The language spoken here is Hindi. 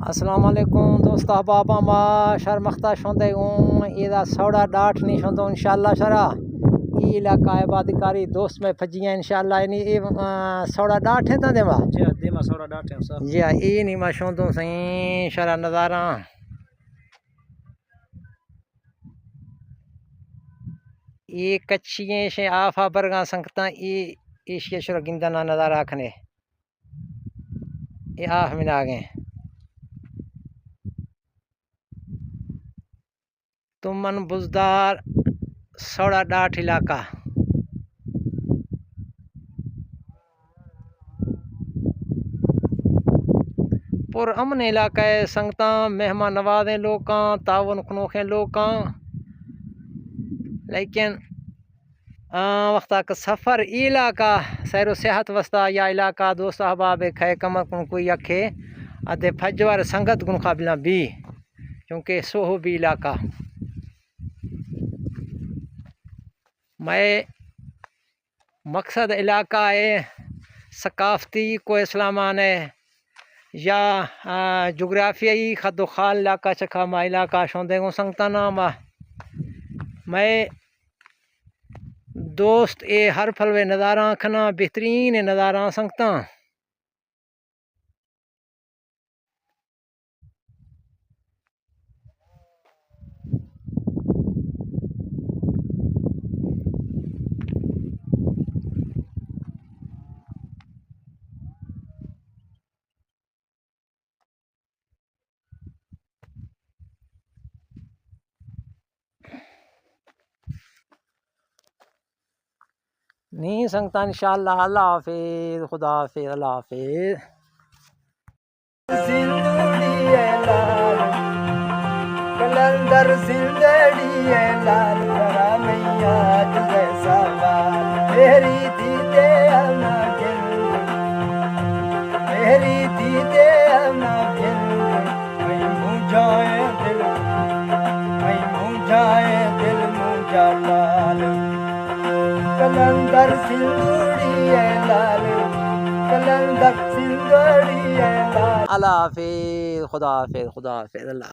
अस्सलाम वालेकुम दोस्तों बाबा मा शर्मख्ता शोंदे इदा सौड़ा डाठ नहीं शोंदो इंशाल्लाह शरा ई इलाका आबादकारी दोस्त में फजियां इंशाल्लाह इनी सौड़ा डाठ है ता देवा देमा सौड़ा डाटे सब जी हां ई नहीं मा शोंदो सही शरा नजारा ये कच्चियां से आफा बरगा संगता ई ईश शरा गिंदा ना नजारा खने ये आफ मिला गए तुमन बुजदार सौड़ा डाठ इलाका पुर अमन इलाका है संगता मेहमान नवाज़ें लोग तावन खनोखे लोग लेकिन वक्त का सफ़र इलाका सैर सेहत वस्ता या इलाका दोस्त अहबाब खे कमर कुन कोई अखे अदे फजवार संगत गुन काबिला भी क्योंकि सोहो भी इलाका मैं मकसद इलाका है सकाफती को इस्लामान है या जोग्राफियाई खदो खाल इलाका चखा मा इलाका शोंदे संगता नाम मैं दोस्त ए हर फलवे नज़ारा खना बेहतरीन नज़ारा संगता नहीं संगता इंशाल्लाह अल्लाह हाफिज़ खुदा हाफिज़ अल्लाह हाफिज़ कलंदर जिंदड़ी है लाल करा मैया तुझे सवाल मेरी दीदे अना गिल मेरी दीदे अना गिल मैं मुझाए दिल मुझा लाल कलंदर सिंदूरी है लाल कलंदर सिंदूरी है लाल अल्लाह हाफिज़ खुदा हाफिज़ अल्लाह